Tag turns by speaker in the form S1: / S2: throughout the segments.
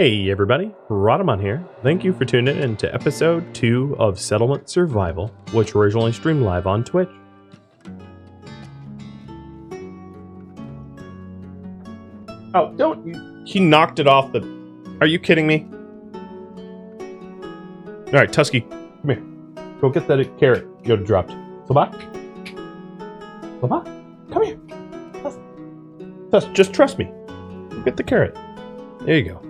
S1: Hey everybody, Rodamon here. Thank you for tuning in to episode 2 of Settlement Survival, which originally streamed live on Twitch. Oh, don't you... He knocked it off the... Are you kidding me? Alright, Tusky, come here. Go get that carrot you dropped. Soba? Soba? Come here. Tuss, just trust me. Go get the carrot. There you go.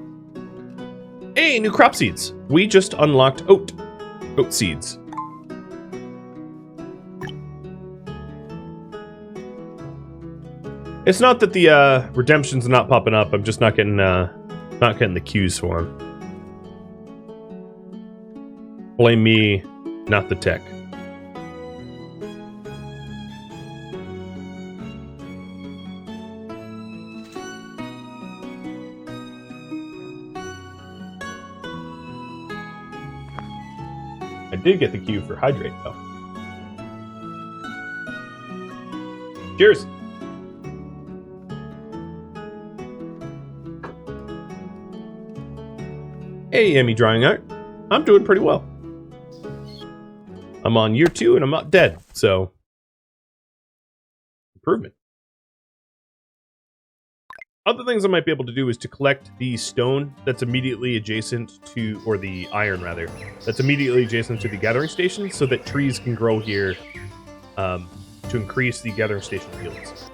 S1: Hey, new crop seeds. We just unlocked oat seeds. It's not that the redemption's not popping up. I'm just not getting the cues for them. Blame me, not the tech. I did get the cue for hydrate, though. Cheers! Hey, Emmy Drying Art. I'm doing pretty well. I'm on year 2 and I'm not dead, so... improvement. Other things I might be able to do is to collect the stone that's immediately adjacent to, or the iron rather, that's immediately adjacent to the gathering station so that trees can grow here to increase the gathering station yields.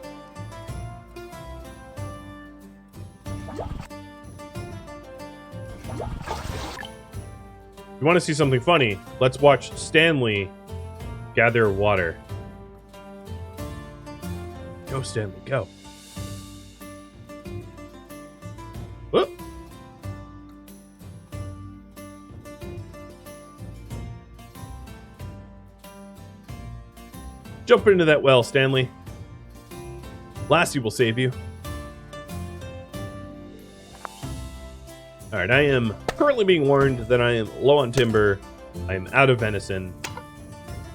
S1: If you want to see something funny, let's watch Stanley gather water. Go, Stanley, go. Whoop. Jump into that well, Stanley. Lassie will save you. Alright, I am currently being warned that I am low on timber. I am out of venison.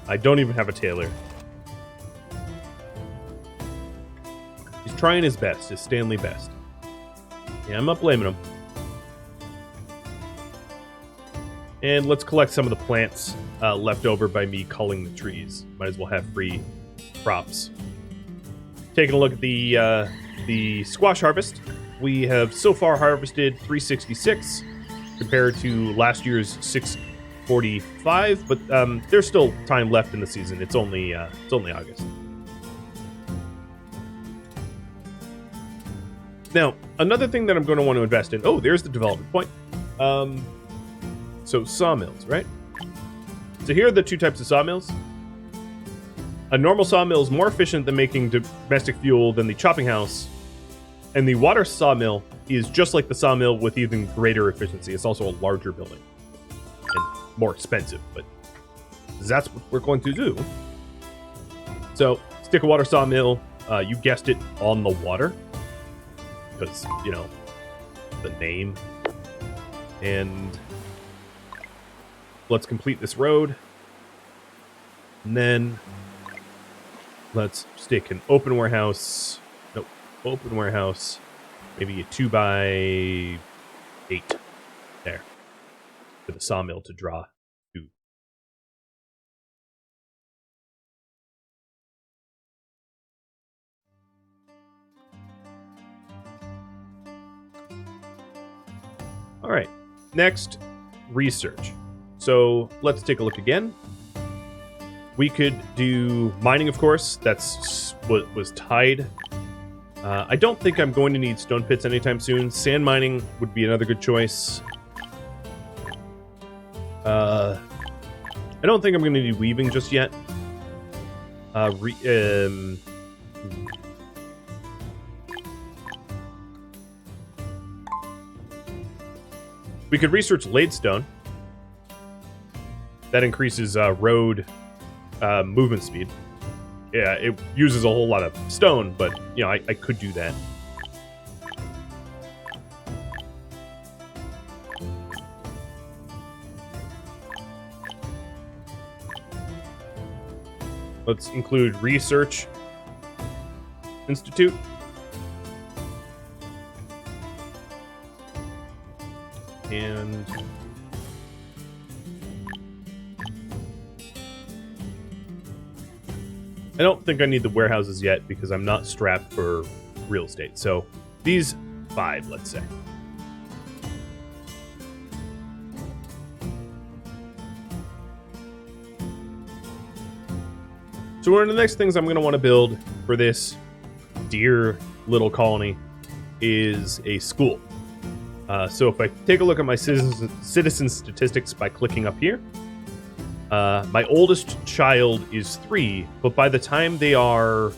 S1: I don't even have a tailor. He's trying his best, his Stanley best. Yeah, I'm not blaming him. And let's collect some of the plants left over by me culling the trees. Might as well have free crops. Taking a look at the squash harvest. We have so far harvested 366 compared to last year's 645, but there's still time left in the season. It's only August. Now, another thing that I'm going to want to invest in... Oh, there's the development point. So, sawmills, right? So here are the two types of sawmills. A normal sawmill is more efficient than making domestic fuel than the chopping house. And the water sawmill is just like the sawmill with even greater efficiency. It's also a larger building. And more expensive, but that's what we're going to do. So, stick a water sawmill. You guessed it, on the water. Because, you know, the name. And let's complete this road. And then let's stick an open warehouse. Nope, open warehouse. Maybe a 2x8 there. For the sawmill to draw to. All right, next, research. So let's take a look again. We could do mining, of course. That's what was tied. I don't think I'm going to need stone pits anytime soon. Sand mining would be another good choice. I don't think I'm going to need weaving just yet. We could research ladestone. That increases road movement speed. Yeah, it uses a whole lot of stone, but, you know, I could do that. Let's include Research Institute. And I don't think I need the warehouses yet because I'm not strapped for real estate. So these 5, let's say. So one of the next things I'm going to want to build for this dear little colony is a school. So if I take a look at my citizen statistics by clicking up here, my oldest child is 3, but by the time they are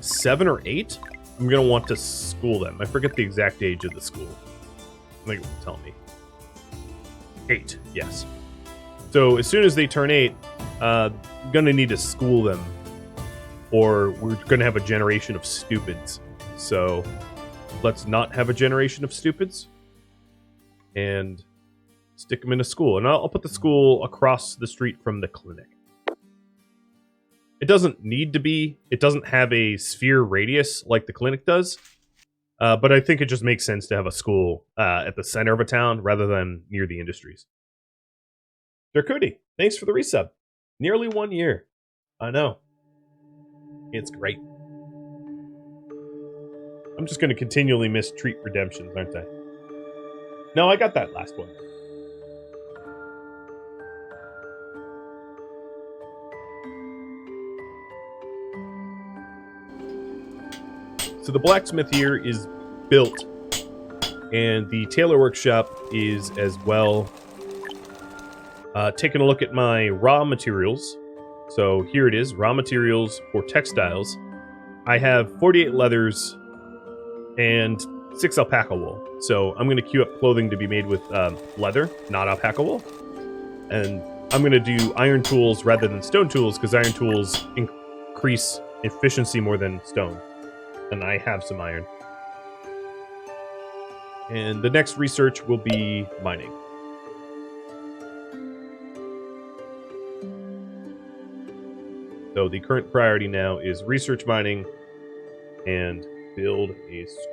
S1: 7 or 8, I'm going to want to school them. I forget the exact age of the school. I think it will tell me. 8, yes. So as soon as they turn 8, I'm going to need to school them, or we're going to have a generation of stupids. So let's not have a generation of stupids and stick them in a school. And I'll put the school across the street from the clinic. It doesn't need to be. It doesn't have a sphere radius like the clinic does. But I think it just makes sense to have a school at the center of a town rather than near the industries. Darkuti, thanks for the resub. Nearly 1 year. I know. It's great. I'm just going to continually miss treat redemptions, aren't I? No, I got that last one. So the blacksmith here is built, and the tailor workshop is as well. Taking a look at my raw materials. So here it is, raw materials for textiles. I have 48 leathers and 6 alpaca wool. So I'm going to queue up clothing to be made with leather, not alpaca wool. And I'm going to do iron tools rather than stone tools because iron tools increase efficiency more than stone. And I have some iron. And the next research will be mining. So the current priority now is research mining and build a school.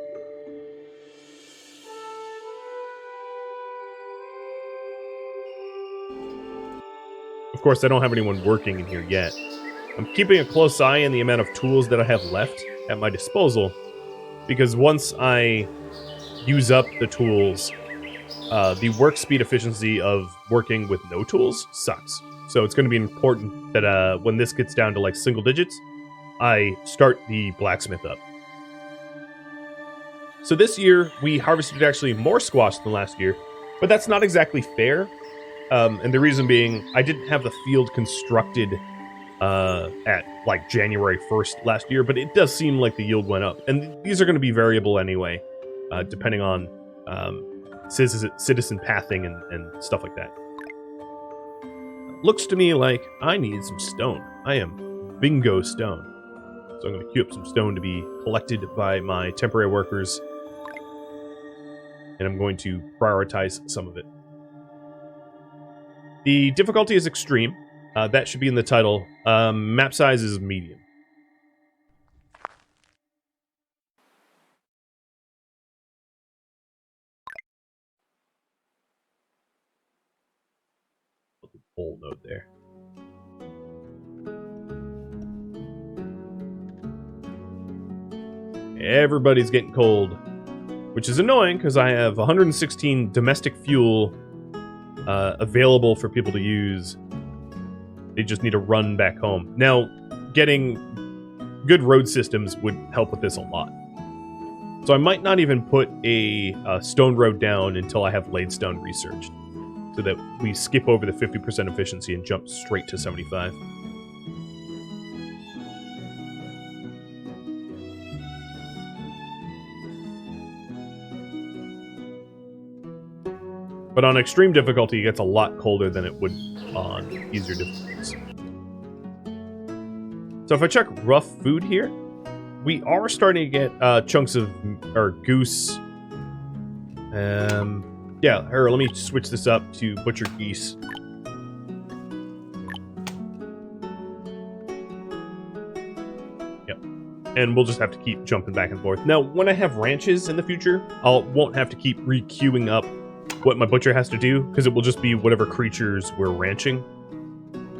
S1: Of course, I don't have anyone working in here yet. I'm keeping a close eye on the amount of tools that I have left at my disposal, because once I use up the tools, the work speed efficiency of working with no tools sucks. So it's going to be important that when this gets down to like single digits, I start the blacksmith up. So this year, we harvested actually more squash than last year, but that's not exactly fair. And the reason being, I didn't have the field constructed at like January 1st last year, but it does seem like the yield went up. And these are going to be variable anyway, depending on citizen pathing and stuff like that. Looks to me like I need some stone. I am bingo stone. So I'm going to queue up some stone to be collected by my temporary workers. And I'm going to prioritize some of it. The difficulty is extreme. That should be in the title. Map size is medium. Put the bold node there. Everybody's getting cold, which is annoying because I have 116 domestic fuel available for people to use. They just need to run back home. Now, getting good road systems would help with this a lot. So I might not even put a stone road down until I have laid stone researched, so that we skip over the 50% efficiency and jump straight to 75. But on extreme difficulty, it gets a lot colder than it would on easier difficulties. So if I check rough food here, we are starting to get chunks of goose. Yeah, here, let me switch this up to butchered geese. Yep. and we'll just have to keep jumping back and forth. Now, when I have ranches in the future, won't have to keep re-queuing up what my butcher has to do, because it will just be whatever creatures we're ranching.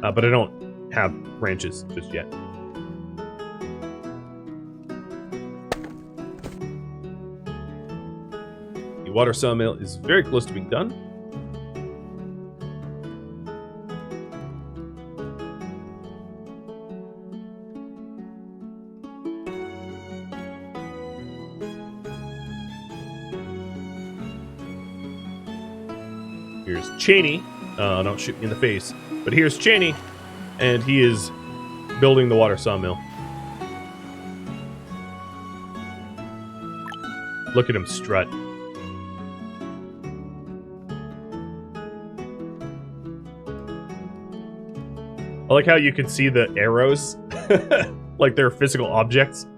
S1: But I don't have ranches just yet. The water sawmill is very close to being done. Here's Cheney. Don't shoot me in the face. But here's Cheney, and he is building the water sawmill. Look at him strut. I like how you can see the arrows, like they're physical objects.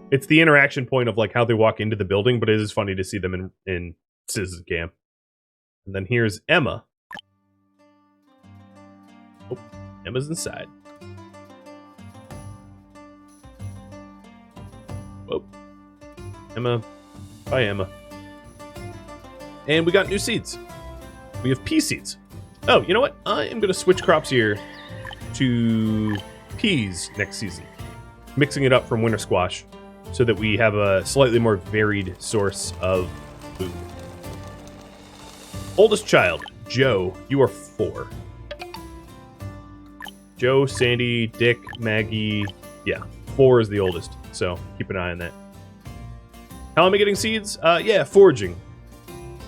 S1: It's the interaction point of like how they walk into the building, but it is funny to see them in Citizen Cam. And then here's Emma. Oh, Emma's inside. Whoa. Emma. Bye, Emma. And we got new seeds. We have pea seeds. Oh, you know what? I am going to switch crops here to peas next season. Mixing it up from winter squash so that we have a slightly more varied source of food. Oldest child, Joe, you are 4. Joe, Sandy, Dick, Maggie. Yeah, 4 is the oldest, so keep an eye on that. How am I getting seeds? Yeah, foraging.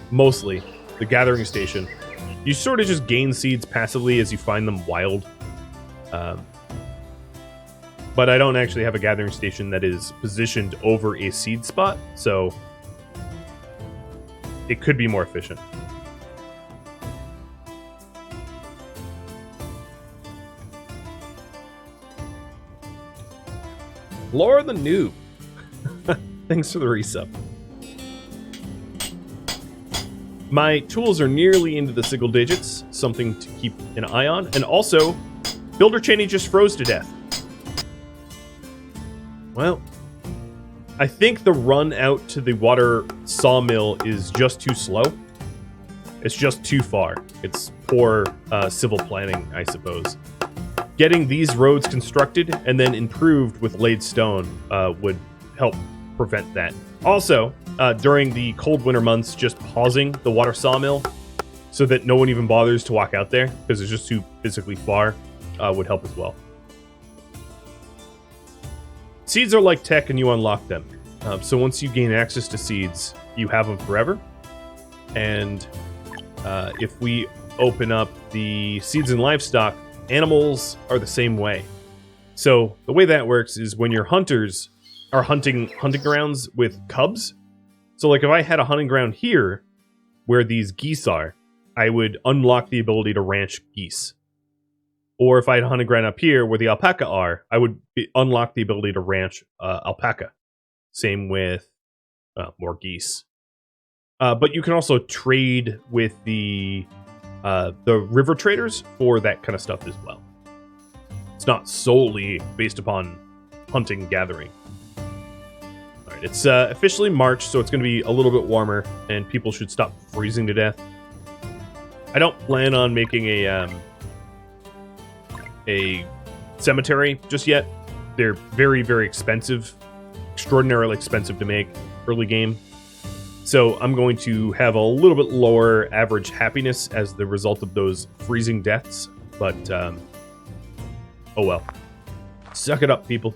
S1: Mostly. The gathering station. You sort of just gain seeds passively as you find them wild. But I don't actually have a gathering station that is positioned over a seed spot, so it could be more efficient. Laura the Noob. Thanks for the resub. My tools are nearly into the single digits, something to keep an eye on. And also, Builder Cheney just froze to death. Well, I think the run out to the water sawmill is just too slow. It's just too far. It's poor civil planning, I suppose. Getting these roads constructed and then improved with laid stone would help prevent that. Also, during the cold winter months, just pausing the water sawmill so that no one even bothers to walk out there because it's just too physically far would help as well. Seeds are like tech and you unlock them. So once you gain access to seeds, you have them forever. And if we open up the seeds and livestock, animals are the same way. So the way that works is when your hunters are hunting grounds with cubs. So like if I had a hunting ground here where these geese are, I would unlock the ability to ranch geese. Or if I had a hunting ground up here where the alpaca are, I would unlock the ability to ranch alpaca. Same with more geese. But you can also trade with the river traders for that kind of stuff as well. It's not solely based upon hunting and gathering. All right, it's officially March, so it's going to be a little bit warmer, and people should stop freezing to death. I don't plan on making a cemetery just yet. They're very, very expensive, extraordinarily expensive to make early game. So I'm going to have a little bit lower average happiness as the result of those freezing deaths. But, oh well. Suck it up, people.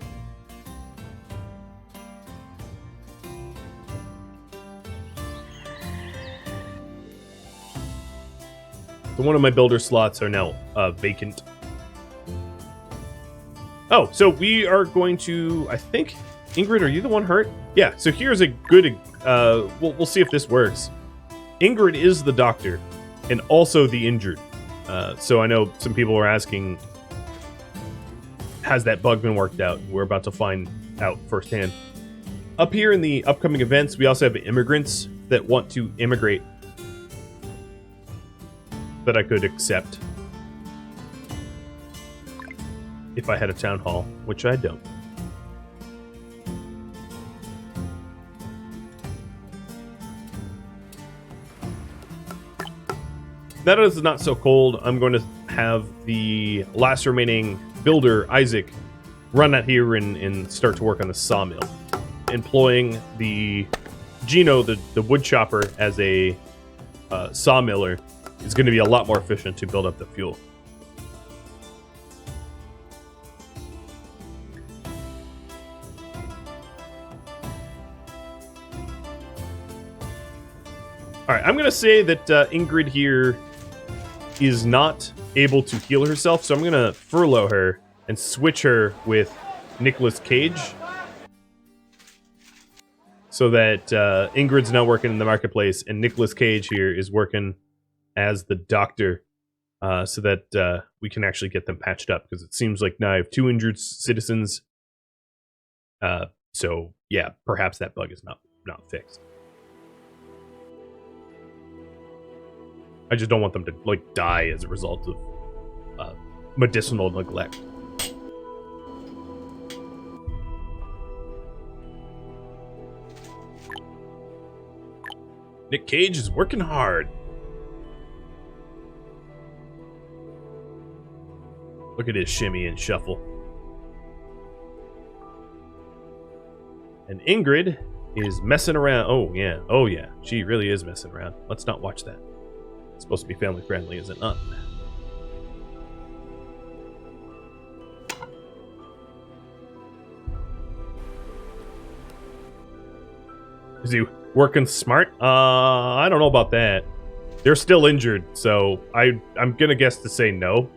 S1: So one of my builder slots are now vacant. Oh, so we are going to, I think, Ingrid, are you the one hurt? Yeah, so here's a good, we'll see if this works. Ingrid is the doctor, and also the injured. So I know some people are asking, has that bug been worked out? We're about to find out firsthand. Up here in the upcoming events, we also have immigrants that want to immigrate that I could accept if I had a town hall, which I don't. that is not so cold, I'm going to have the last remaining builder, Isaac, run out here and start to work on the sawmill. Employing the Gino, the wood chopper, as a sawmiller is going to be a lot more efficient to build up the fuel. All right, I'm going to say that Ingrid here is not able to heal herself, so I'm going to furlough her and switch her with Nicolas Cage so that Ingrid's now working in the marketplace and Nicolas Cage here is working as the doctor so that we can actually get them patched up, because it seems like now I have 2 injured citizens. So, yeah, perhaps that bug is not fixed. I just don't want them to, like, die as a result of medicinal neglect. Nick Cage is working hard. Look at his shimmy and shuffle. And Ingrid is messing around. Oh, yeah. Oh, yeah. She really is messing around. Let's not watch that. It's supposed to be family friendly, is it not? Is he working smart? I don't know about that. They're still injured, so I'm gonna guess to say no.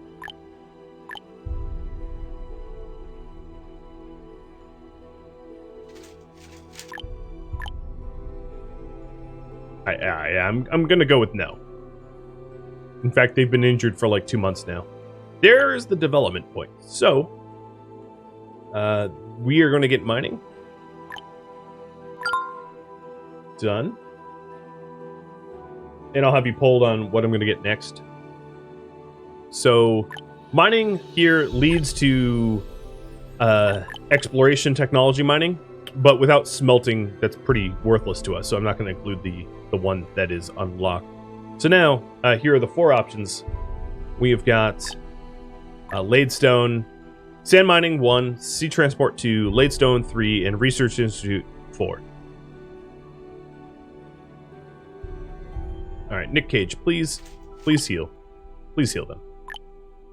S1: I'm gonna go with no. In fact, they've been injured for like 2 months now. There's the development point. So, we are going to get mining. Done. And I'll have you polled on what I'm going to get next. So, mining here leads to exploration technology mining, but without smelting, that's pretty worthless to us. So I'm not going to include the one that is unlocked. So now, here are the 4 options. We have got Ladestone, Sand Mining 1, Sea Transport 2, Ladestone 3, and Research Institute 4. Alright, Nick Cage, please heal. Please heal them.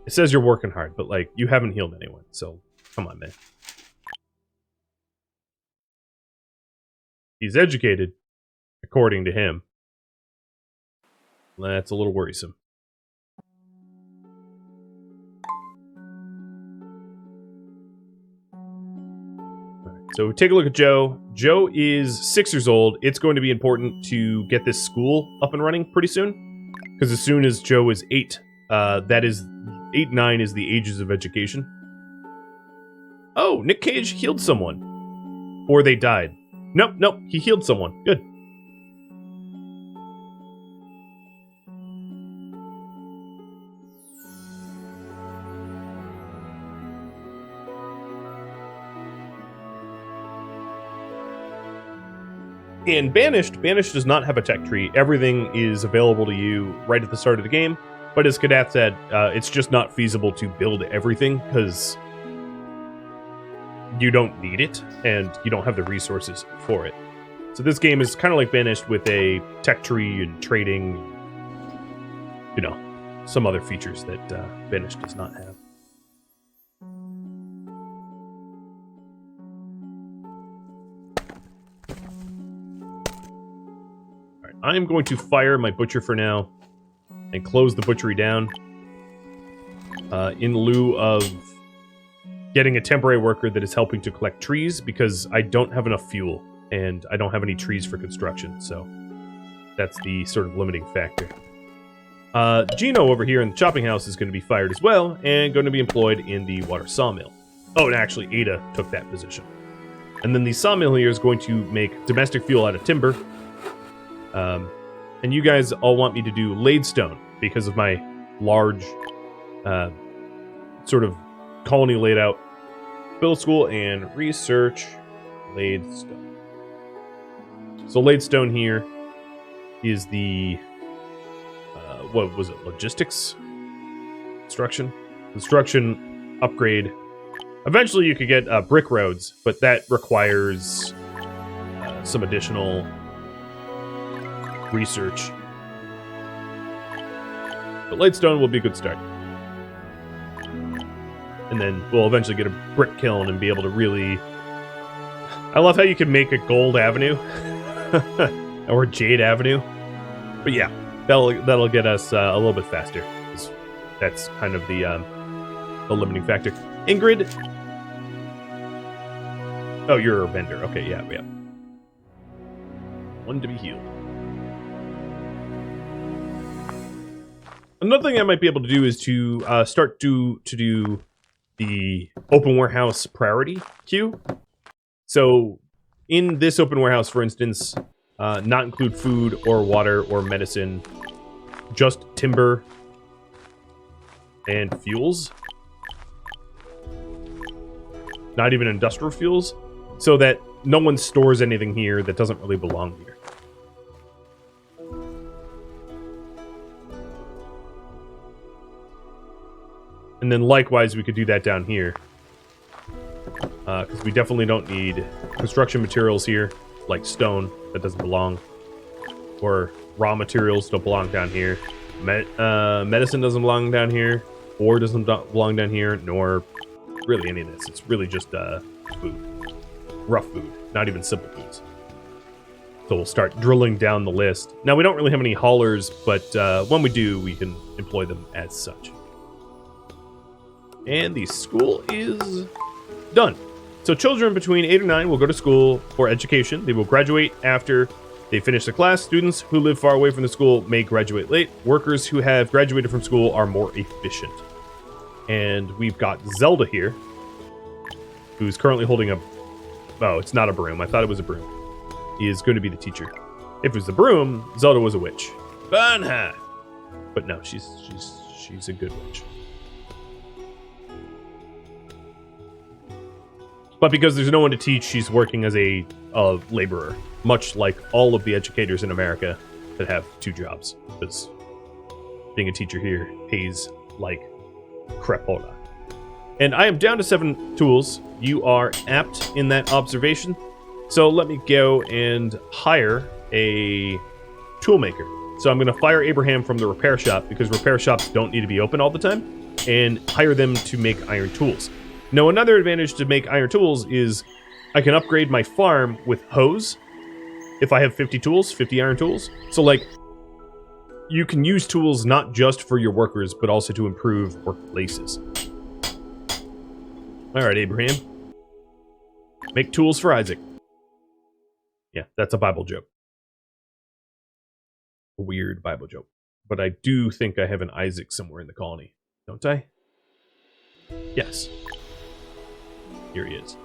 S1: It says you're working hard, but, like, you haven't healed anyone, so come on, man. He's educated, according to him. That's a little worrisome. Right, so take a look at Joe. Joe is 6 years old. It's going to be important to get this school up and running pretty soon, because as soon as Joe is 8, that is 8, 9 is the ages of education. Oh, Nick Cage healed someone, or they died. Nope, he healed someone. Good. And Banished does not have a tech tree. Everything is available to you right at the start of the game. But as Kadath said, it's just not feasible to build everything because you don't need it and you don't have the resources for it. So this game is kind of like Banished with a tech tree and trading, you know, some other features that Banished does not have. I'm going to fire my butcher for now and close the butchery down in lieu of getting a temporary worker that is helping to collect trees because I don't have enough fuel and I don't have any trees for construction, so that's the sort of limiting factor. Gino over here in the chopping house is going to be fired as well and going to be employed in the water sawmill. Oh, and actually Ada took that position. And then the sawmill here is going to make domestic fuel out of timber. And you guys all want me to do Ladestone because of my large sort of colony laid out. Build school and research Ladestone. So Ladestone here is the what was it? Logistics? Construction upgrade. Eventually you could get brick roads, but that requires some additional research. But light stone will be a good start. And then we'll eventually get a brick kiln and be able to really... I love how you can make a gold avenue. Or jade avenue. But yeah, that'll get us a little bit faster. That's kind of the limiting factor. Ingrid. Oh, you're a vendor. Okay, yeah. One to be healed. Another thing I might be able to do is to start to do the open warehouse priority queue. So in this open warehouse, for instance, not include food or water or medicine, just timber and fuels. Not even industrial fuels, so that no one stores anything here that doesn't really belong here. And then likewise, we could do that down here. Because we definitely don't need construction materials here, like stone, that doesn't belong. Or raw materials don't belong down here. Medicine doesn't belong down here. Ore doesn't belong down here, nor really any of this. It's really just food. Rough food, not even simple foods. So we'll start drilling down the list. Now, we don't really have any haulers, but when we do, we can employ them as such. And the school is done. So children between 8 and 9 will go to school for education. They will graduate after they finish the class. Students who live far away from the school may graduate late. Workers who have graduated from school are more efficient. And we've got Zelda here, who's currently holding a... Oh, it's not a broom. I thought it was a broom. He is going to be the teacher. If it was the broom, Zelda was a witch. Banha! But no, she's a good witch. But because there's no one to teach, she's working as a laborer, much like all of the educators in America that have 2 jobs. Because being a teacher here pays like crapola. And I am down to 7 tools. You are apt in that observation. So let me go and hire a tool maker. So I'm going to fire Abraham from the repair shop, because repair shops don't need to be open all the time, and hire them to make iron tools. Now, another advantage to make iron tools is I can upgrade my farm with hoes if I have 50 tools, 50 iron tools. So, like, you can use tools not just for your workers, but also to improve workplaces. All right, Abraham. Make tools for Isaac. Yeah, that's a Bible joke. A weird Bible joke. But I do think I have an Isaac somewhere in the colony. Don't I? Yes. Here he is.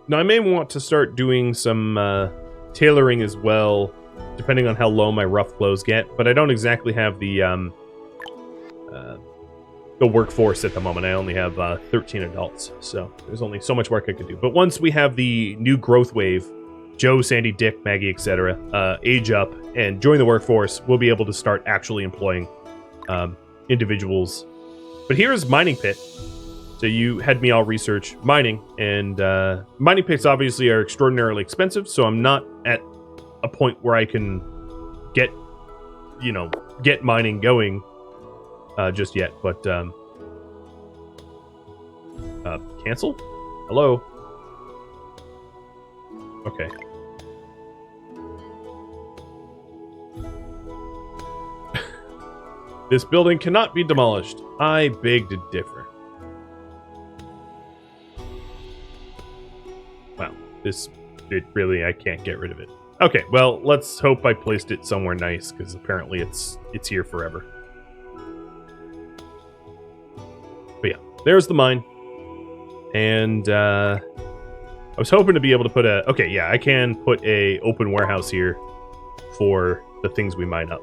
S1: Now, I may want to start doing some tailoring as well, depending on how low my rough clothes get, but I don't exactly have the workforce at the moment. I only have 13 adults, so there's only so much work I can do. But once we have the new growth wave, Joe, Sandy, Dick, Maggie, etc., age up and join the workforce, we'll be able to start actually employing individuals. But here's mining pit. So you had me all research mining, and mining pits obviously are extraordinarily expensive, so I'm not at a point where I can get mining going just yet, but cancel? Hello? Okay. This building cannot be demolished. I beg to differ. Wow, I can't get rid of it. Okay, well, let's hope I placed it somewhere nice, because apparently it's here forever. But yeah, there's the mine. And I was hoping to be able to put I can put a open warehouse here for the things we mine up.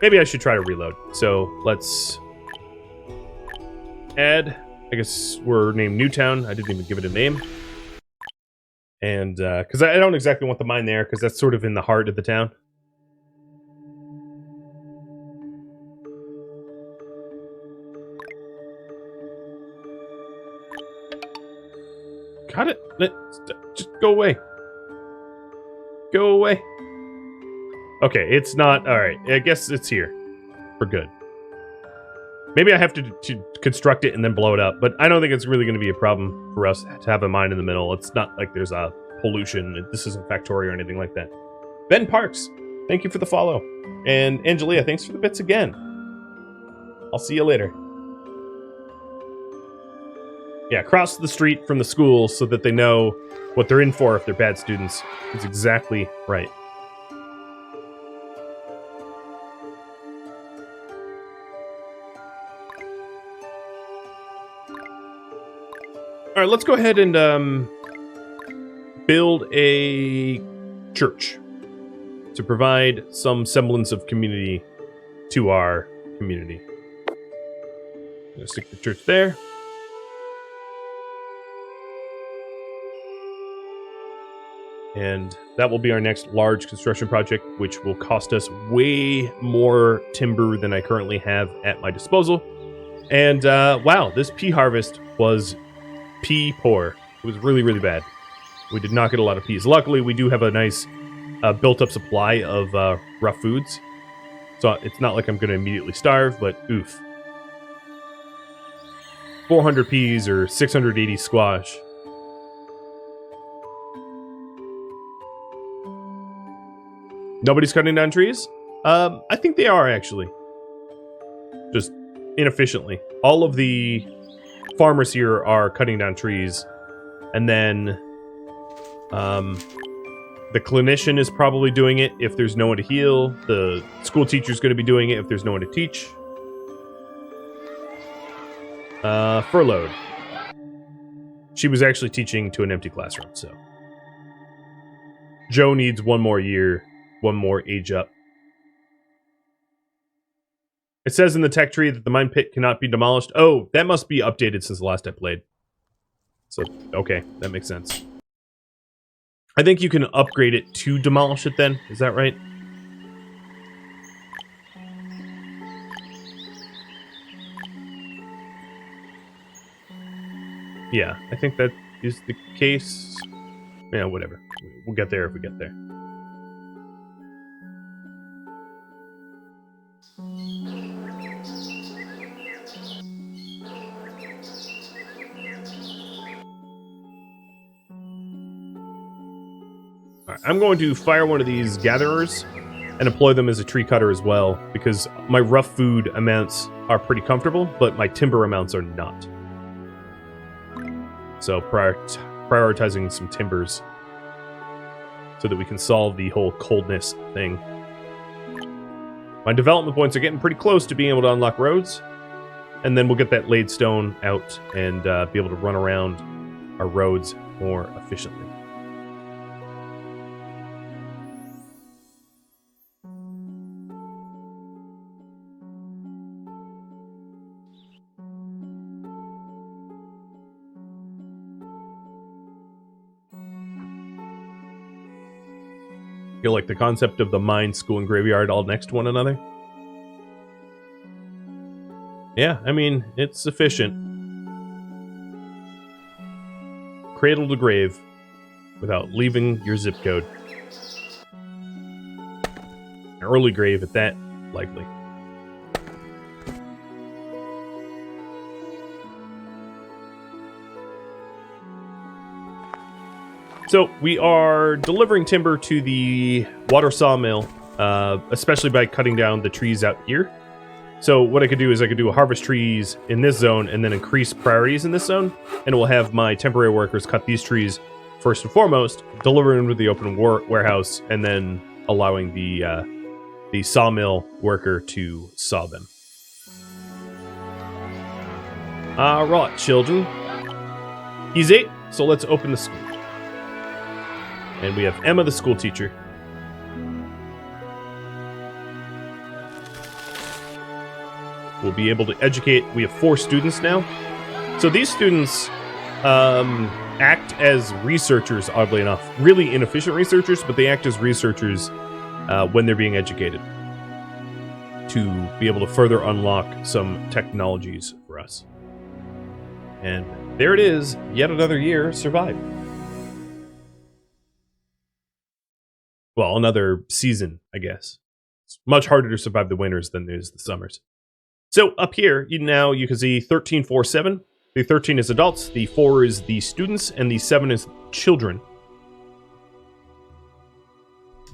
S1: Maybe I should try to reload. So let's add. I guess we're named Newtown. I didn't even give it a name. And because I don't exactly want the mine there, because that's sort of in the heart of the town. Got it. Just go away. Go away. Okay, it's not... Alright, I guess it's here. We're good. Maybe I have to construct it and then blow it up, but I don't think it's really going to be a problem for us to have a mine in the middle. It's not like there's a pollution. This isn't Factoria or anything like that. Ben Parks, thank you for the follow. And Angelia, thanks for the bits again. I'll see you later. Yeah, cross the street from the school so that they know what they're in for if they're bad students. That's exactly right. All right, let's go ahead and build a church to provide some semblance of community to our community. I'm going to stick the church there. And that will be our next large construction project, which will cost us way more timber than I currently have at my disposal. And wow, this pea harvest was pea poor. It was really, really bad. We did not get a lot of peas. Luckily, we do have a nice built-up supply of rough foods. So it's not like I'm going to immediately starve, but oof. 400 peas or 680 squash. Nobody's cutting down trees? I think they are, actually. Just inefficiently. All of the farmers here are cutting down trees. And then the clinician is probably doing it if there's no one to heal. The school teacher's going to be doing it if there's no one to teach. Furloughed. She was actually teaching to an empty classroom, so. Joe needs one more year. One more age up. It says in the tech tree that the mine pit cannot be demolished. Oh, that must be updated since the last I played. So, okay, that makes sense. I think you can upgrade it to demolish it then. Is that right? Yeah, I think that is the case. Yeah, whatever. We'll get there if we get there. I'm going to fire one of these gatherers and employ them as a tree cutter as well, because my rough food amounts are pretty comfortable, but my timber amounts are not. So prioritizing some timbers so that we can solve the whole coldness thing. My development points are getting pretty close to being able to unlock roads, and then we'll get that laid stone out and be able to run around our roads more efficiently. Feel like the concept of the mine, school, and graveyard all next to one another? Yeah, I mean, it's sufficient. Cradle to grave without leaving your zip code. An early grave at that, likely. So, we are delivering timber to the water sawmill, especially by cutting down the trees out here. So, what I could do is I could do harvest trees in this zone and then increase priorities in this zone, and it will have my temporary workers cut these trees first and foremost, deliver them to the open warehouse, and then allowing the sawmill worker to saw them. Alright, children. He's 8, so let's open the school. And we have Emma, the school teacher. will be able to educate. We have 4 students now. So these students act as researchers, oddly enough. Really inefficient researchers, but they act as researchers when they're being educated to be able to further unlock some technologies for us. And there it is, yet another year survived. Well, another season, I guess. It's much harder to survive the winters than it is the summers. So up here, you can see 13, 4, 7. The 13 is adults, the 4 is the students, and the 7 is children.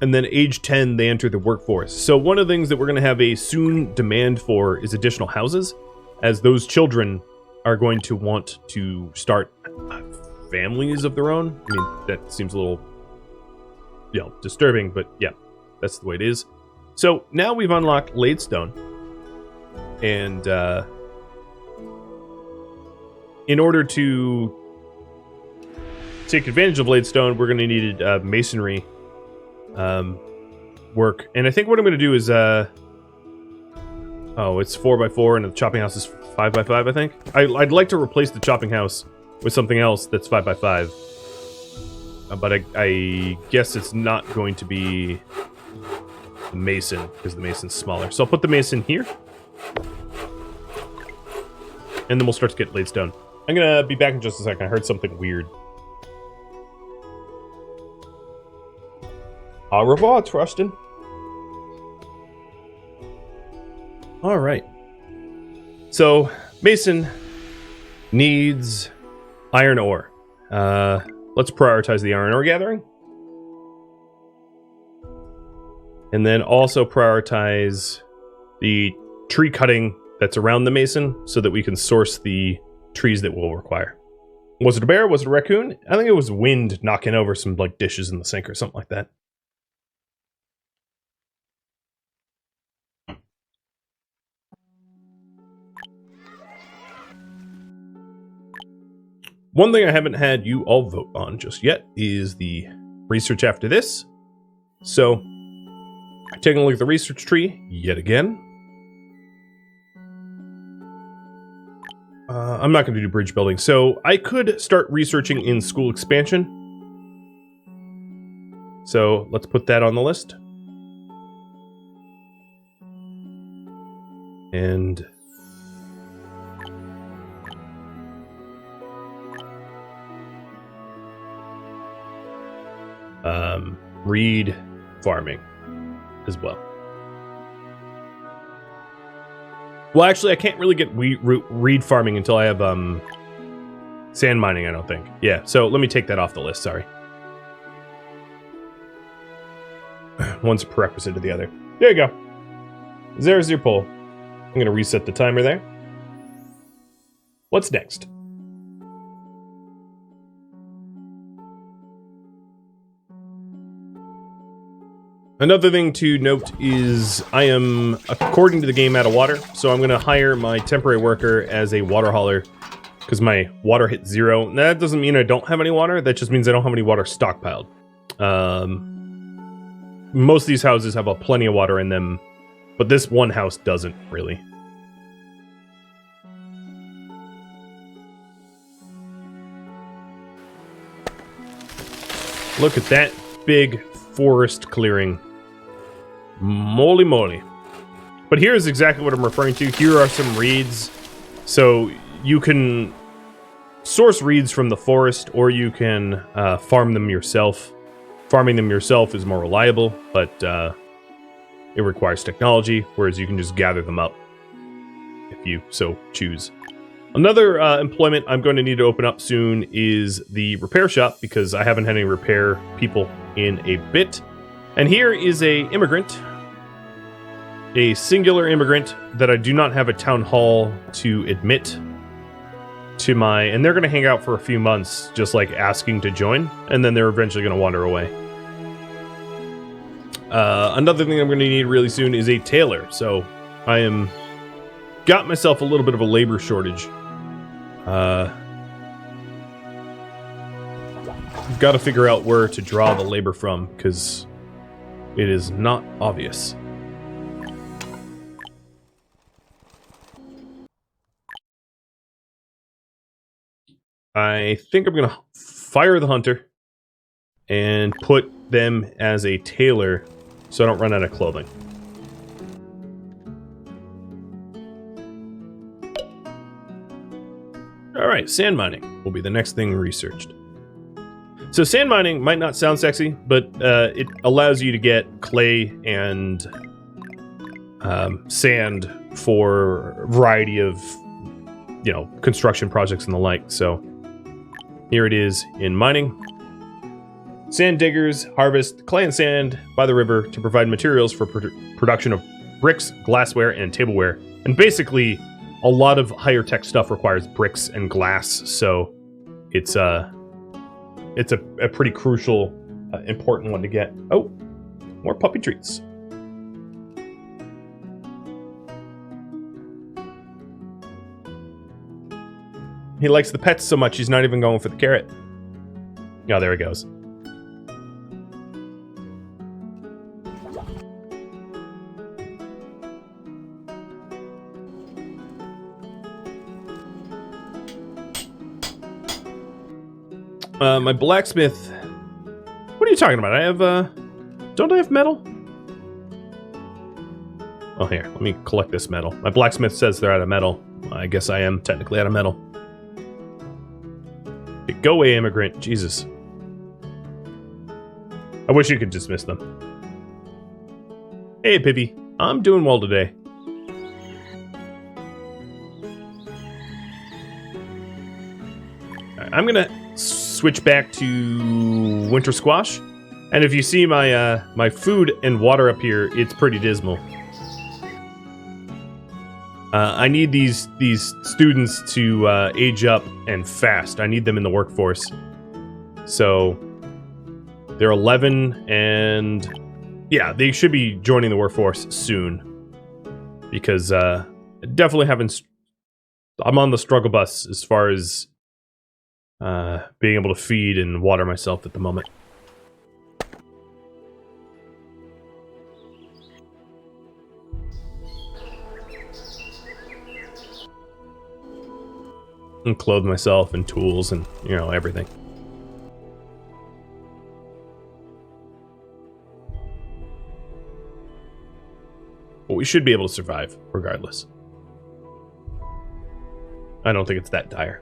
S1: And then age 10, they enter the workforce. So one of the things that we're going to have a soon demand for is additional houses, as those children are going to want to start families of their own. I mean, that seems a little, disturbing, but yeah, that's the way it is. So now we've unlocked Ladestone, and in order to take advantage of Ladestone, we're going to need masonry work. And I think what I'm going to do is, it's 4x4 and the chopping house is 5x5, I think. I'd like to replace the chopping house with something else that's 5x5. But I guess it's not going to be the mason, because the mason's smaller. So I'll put the mason here. And then we'll start to get Ladestone. I'm going to be back in just a second. I heard something weird. Au revoir, Trustin. All right. So, Mason needs iron ore. Let's prioritize the iron ore gathering. And then also prioritize the tree cutting that's around the Mason so that we can source the trees that we'll require. Was it a bear? Was it a raccoon? I think it was wind knocking over some dishes in the sink or something like that. One thing I haven't had you all vote on just yet is the research after this. So, taking a look at the research tree yet again. I'm not going to do bridge building, so I could start researching in school expansion. So, let's put that on the list. And reed farming as well. Well, actually, I can't really get reed farming until I have sand mining, I don't think. Yeah, so let me take that off the list, sorry. One's a prerequisite to the other. There you go. There's your poll. I'm going to reset the timer there. What's next? Another thing to note is I am, according to the game, out of water, so I'm going to hire my temporary worker as a water hauler because my water hit 0. Now, that doesn't mean I don't have any water, that just means I don't have any water stockpiled. Most of these houses have plenty of water in them, but this one house doesn't, really. Look at that big forest clearing. Moly moly. But here's exactly what I'm referring to. Here are some reeds. So you can source reeds from the forest, or you can farm them yourself. Farming them yourself is more reliable, but it requires technology, whereas you can just gather them up if you so choose. Another employment I'm going to need to open up soon is the repair shop, because I haven't had any repair people in a bit. And here is a immigrant, a singular immigrant that I do not have a town hall to admit to my, and they're going to hang out for a few months, just like asking to join, and then they're eventually going to wander away. Another thing I'm going to need really soon is a tailor, so I am got myself a little bit of a labor shortage. I've got to figure out where to draw the labor from, because it is not obvious. I think I'm gonna fire the hunter and put them as a tailor so I don't run out of clothing. Alright, sand mining will be the next thing researched. So sand mining might not sound sexy, but it allows you to get clay and sand for a variety of, construction projects and the like. So here it is in mining. Sand diggers harvest clay and sand by the river to provide materials for production of bricks, glassware, and tableware. And basically, a lot of higher tech stuff requires bricks and glass, so it's a pretty crucial, important one to get. Oh, more puppy treats. He likes the pets so much he's not even going for the carrot. Oh, there he goes. My blacksmith... What are you talking about? I have, don't I have metal? Oh, here. Let me collect this metal. My blacksmith says they're out of metal. I guess I am technically out of metal. Okay, go away, immigrant. Jesus. I wish you could dismiss them. Hey, Pibby. I'm doing well today. Right, I'm gonna switch back to winter squash, and if you see my my food and water up here, it's pretty dismal. I need these students to age up and fast. I need them in the workforce. So they're 11, and yeah, they should be joining the workforce soon, because definitely I'm on the struggle bus as far as being able to feed and water myself at the moment. And clothe myself and tools and, everything. But we should be able to survive, regardless. I don't think it's that dire.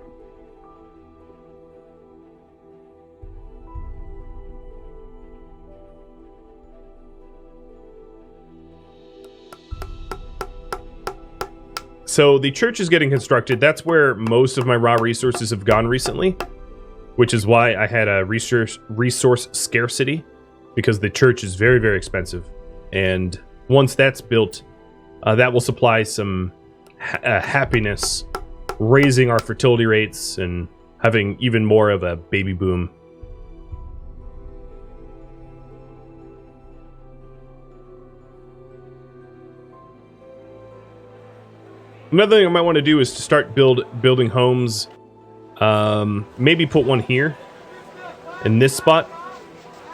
S1: So the church is getting constructed. That's where most of my raw resources have gone recently, which is why I had a resource scarcity, because the church is very, very expensive. And once that's built, that will supply some happiness, raising our fertility rates and having even more of a baby boom. Another thing I might want to do is to start building homes. Maybe put one here in this spot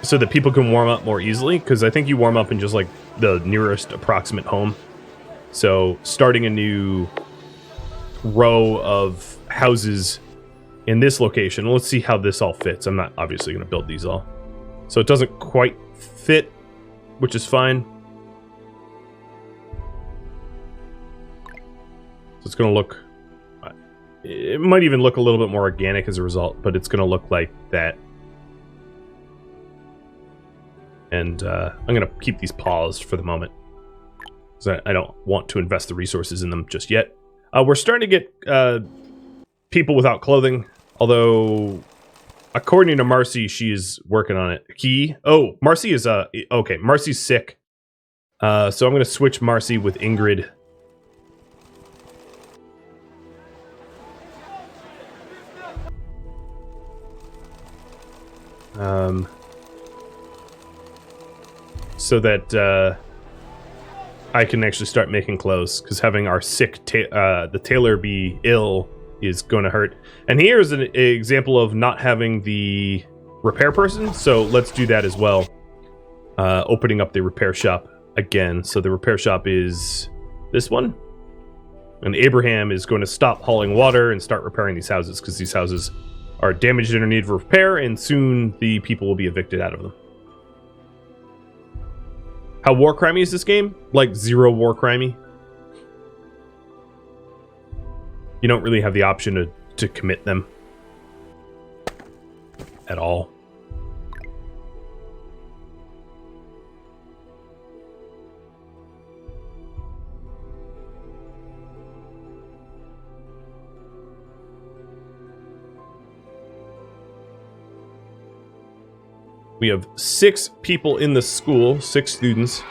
S1: so that people can warm up more easily, because I think you warm up in just like the nearest approximate home. So starting a new row of houses in this location. Let's see how this all fits. I'm not obviously going to build these all. So it doesn't quite fit, which is fine. It's going to look, it might even look a little bit more organic as a result, but it's going to look like that. And I'm going to keep these paused for the moment, because I don't want to invest the resources in them just yet. We're starting to get people without clothing, although according to Marcy, she is working on it. Oh, Marcy is, okay, Marcy's sick. So I'm going to switch Marcy with Ingrid. So that I can actually start making clothes, because having our sick the tailor be ill is going to hurt. And here's an example of not having the repair person, so let's do that as well. Opening up the repair shop again. So the repair shop is this one, and Abraham is going to stop hauling water and start repairing these houses, because these houses are damaged and are needed for repair, and soon the people will be evicted out of them. How war crimey is this game? Like 0 war crimey. You don't really have the option to commit them at all. We have 6 people in the school, 6 students.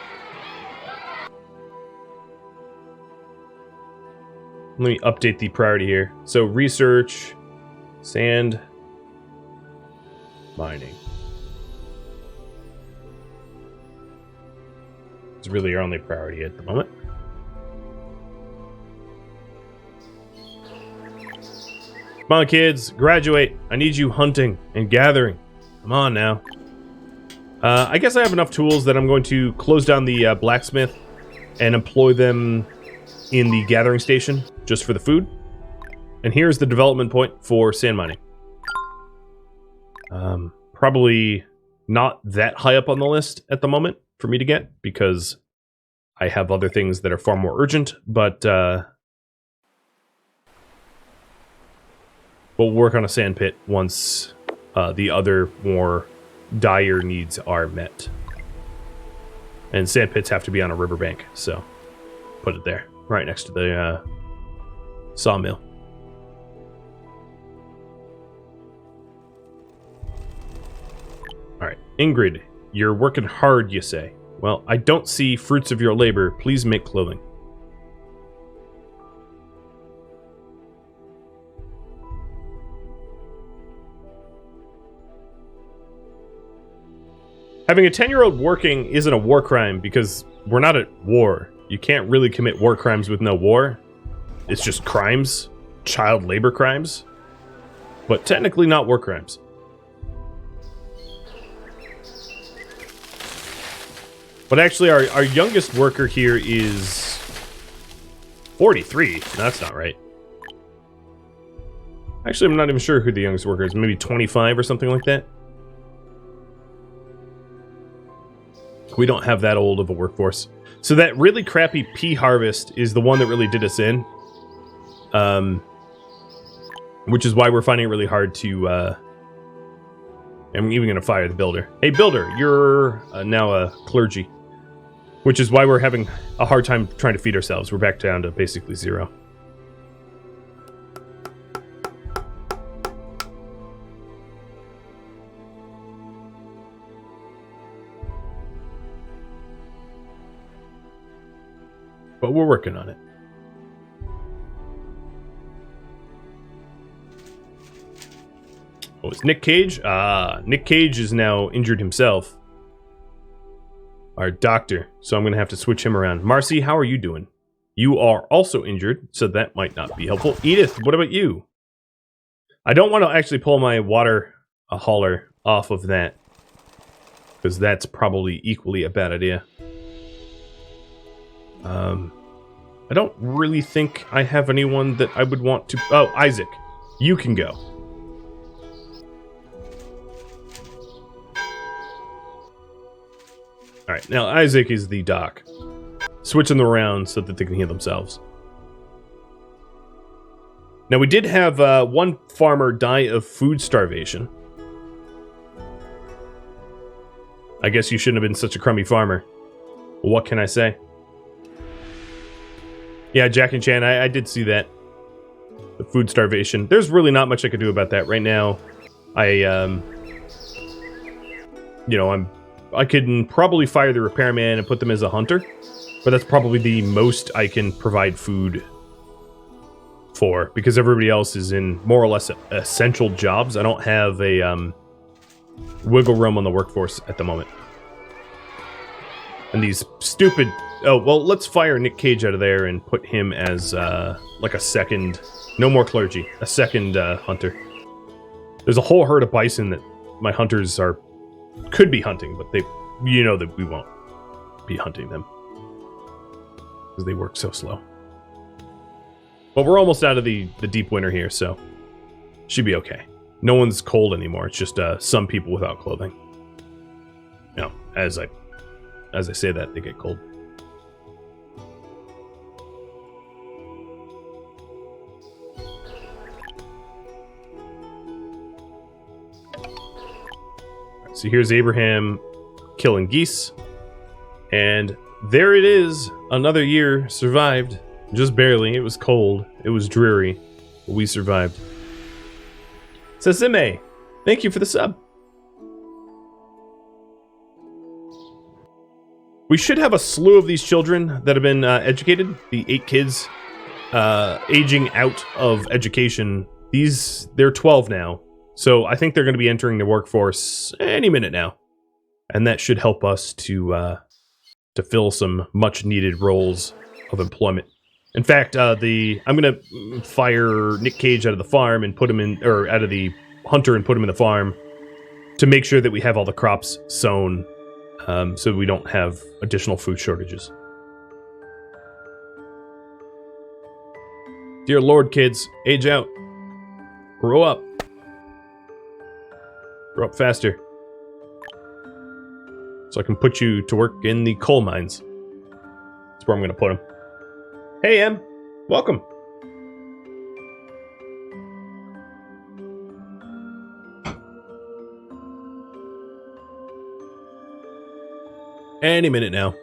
S1: Let me update the priority here. So research, sand, mining. It's really our only priority at the moment. Come on, kids, graduate. I need you hunting and gathering. Come on now. I guess I have enough tools that I'm going to close down the blacksmith and employ them in the gathering station just for the food. And here's the development point for sand mining. Probably not that high up on the list at the moment for me to get because I have other things that are far more urgent, but we'll work on a sand pit once the other more dire needs are met. And sand pits have to be on a riverbank, so put it there, right next to the sawmill. Alright, Ingrid, you're working hard, you say. Well, I don't see fruits of your labor. Please make clothing. Having a 10-year-old working isn't a war crime because we're not at war. You can't really commit war crimes with no war. It's just crimes, child labor crimes, but technically not war crimes. But actually, our youngest worker here is 43. No, that's not right. Actually, I'm not even sure who the youngest worker is. Maybe 25 or something like that. We don't have that old of a workforce. So that really crappy pea harvest is the one that really did us in. Which is why we're finding it really hard to... I'm even going to fire the builder. Hey, builder, you're now a clergy. Which is why we're having a hard time trying to feed ourselves. We're back down to basically 0. But we're working on it. Oh, it's Nick Cage? Nick Cage is now injured himself. Our doctor. So I'm going to have to switch him around. Marcy, how are you doing? You are also injured, so that might not be helpful. Edith, what about you? I don't want to actually pull my water hauler off of that, because that's probably equally a bad idea. I don't really think I have anyone that I would want to... Oh, Isaac, you can go. Alright, now Isaac is the doc. Switching them around so that they can heal themselves. Now, we did have one farmer die of food starvation. I guess you shouldn't have been such a crummy farmer. Well, what can I say? Yeah, Jack and Chan, I did see that. The food starvation. There's really not much I could do about that right now. I can probably fire the repairman and put them as a hunter, but that's probably the most I can provide food for, because everybody else is in more or less essential jobs. I don't have a wiggle room on the workforce at the moment. And these stupid... Oh, well, let's fire Nick Cage out of there and put him as, like a second... No more clergy. A second hunter. There's a whole herd of bison that my hunters could be hunting, but you know that we won't be hunting them. Because they work so slow. But we're almost out of the deep winter here, so... Should be okay. No one's cold anymore. It's just some people without clothing. You know, as I say that, they get cold. So here's Abraham killing geese. And there it is. Another year survived. Just barely. It was cold. It was dreary. But we survived. Sasime, thank you for the sub. We should have a slew of these children that have been educated. The 8 kids aging out of education. They're 12 now. So I think they're going to be entering the workforce any minute now. And that should help us to fill some much needed roles of employment. In fact, I'm going to fire Nick Cage out of the farm and put him in, or out of the hunter and put him in the farm to make sure that we have all the crops sown, so we don't have additional food shortages. Dear Lord, kids, age out. Grow up. Grow up faster. So I can put you to work in the coal mines. That's where I'm going to put them. Hey, Em. Welcome. Any minute now.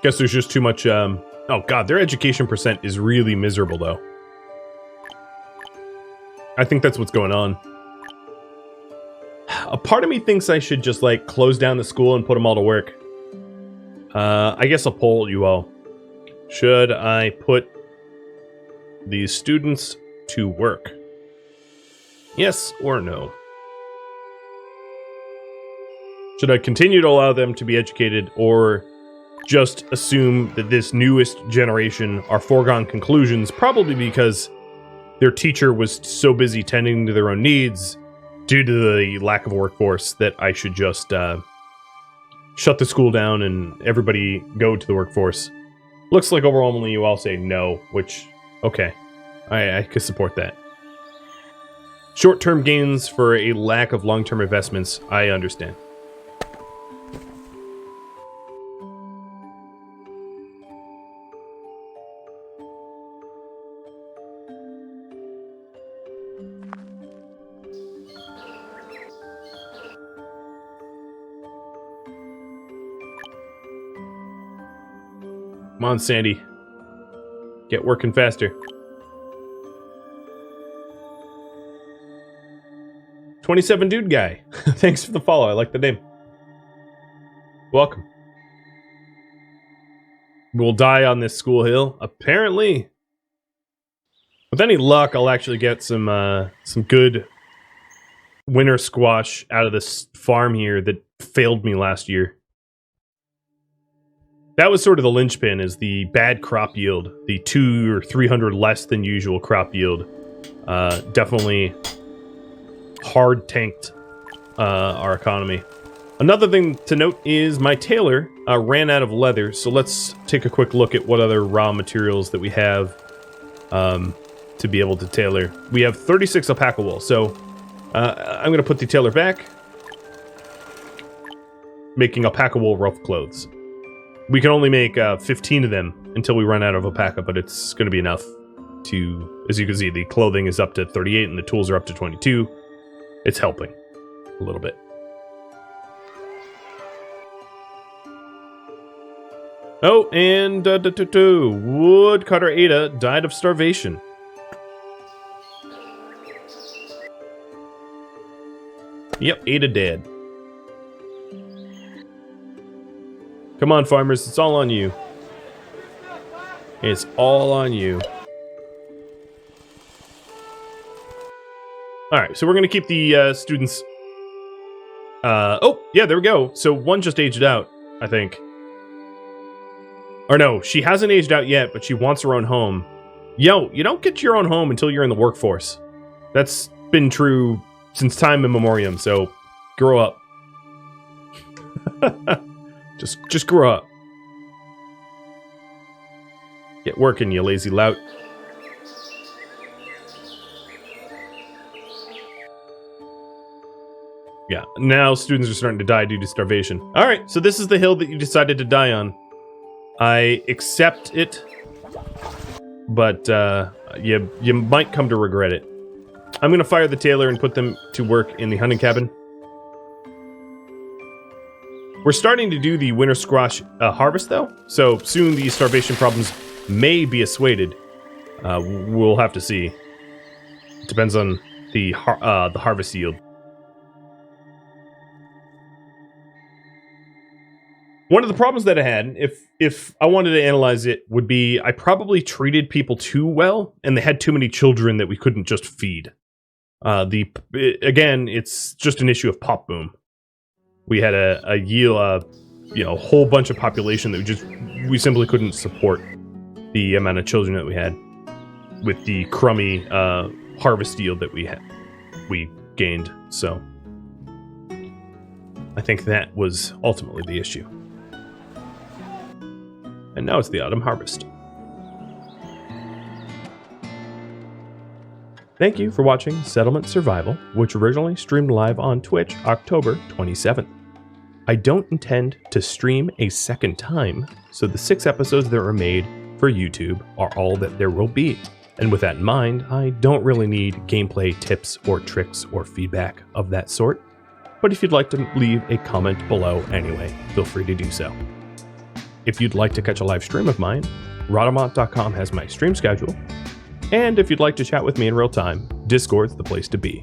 S1: Guess there's just too much, oh god, their education percent is really miserable, though. I think that's what's going on. A part of me thinks I should just, like, close down the school and put them all to work. I guess I'll poll you all. Should I put these students to work? Yes or no? Should I continue to allow them to be educated, or just assume that this newest generation are foregone conclusions, probably because their teacher was so busy tending to their own needs due to the lack of a workforce that I should just shut the school down and everybody go to the workforce? Looks like overwhelmingly you all say no, which, okay, I could support that. Short-term gains for a lack of long-term investments, I understand. Come on, Sandy. Get working faster. 27 Dude Guy. Thanks for the follow. I like the name. Welcome. We'll die on this school hill. Apparently. With any luck, I'll actually get some good winter squash out of this farm here that failed me last year. That was sort of the linchpin, is the bad crop yield. The 200 or 300 less than usual crop yield. Definitely hard tanked our economy. Another thing to note is my tailor ran out of leather, so let's take a quick look at what other raw materials that we have to be able to tailor. We have 36 alpaca wool, so I'm going to put the tailor back, making alpaca wool rough clothes. We can only make 15 of them until we run out of alpaca, but it's going to be enough to, as you can see, the clothing is up to 38 and the tools are up to 22. It's helping a little bit. Oh, and woodcutter Ada died of starvation. Yep, Ada dead. Come on, farmers, it's all on you. It's all on you. Alright, so we're going to keep the students... oh, yeah, there we go. So one just aged out, I think. Or no, she hasn't aged out yet, but she wants her own home. Yo, you don't get your own home until you're in the workforce. That's been true since time immemorial, so grow up. Just grow up. Get working, you lazy lout. Yeah, now students are starting to die due to starvation. All right, so this is the hill that you decided to die on. I accept it, but you might come to regret it. I'm going to fire the tailor and put them to work in the hunting cabin. We're starting to do the winter squash harvest, though, so soon the starvation problems may be assuaded. We'll have to see. It depends on the harvest yield. One of the problems that I had, if I wanted to analyze it, would be I probably treated people too well, and they had too many children that we couldn't just feed. Again, it's just an issue of pop boom. We had a yield, whole bunch of population that we simply couldn't support the amount of children that we had with the crummy harvest yield that we gained. So I think that was ultimately the issue. And now it's the autumn harvest. Thank you for watching Settlement Survival, which originally streamed live on Twitch October 27th. I don't intend to stream a second time, so the 6 episodes that were made for YouTube are all that there will be. And with that in mind, I don't really need gameplay tips or tricks or feedback of that sort. But if you'd like to leave a comment below anyway, feel free to do so. If you'd like to catch a live stream of mine, Rodamont.com has my stream schedule. And if you'd like to chat with me in real time, Discord's the place to be.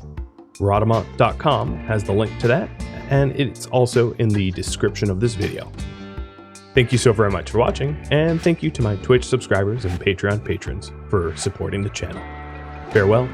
S1: Rodamont.com has the link to that, and it's also in the description of this video. Thank you so very much for watching, and thank you to my Twitch subscribers and Patreon patrons for supporting the channel. Farewell,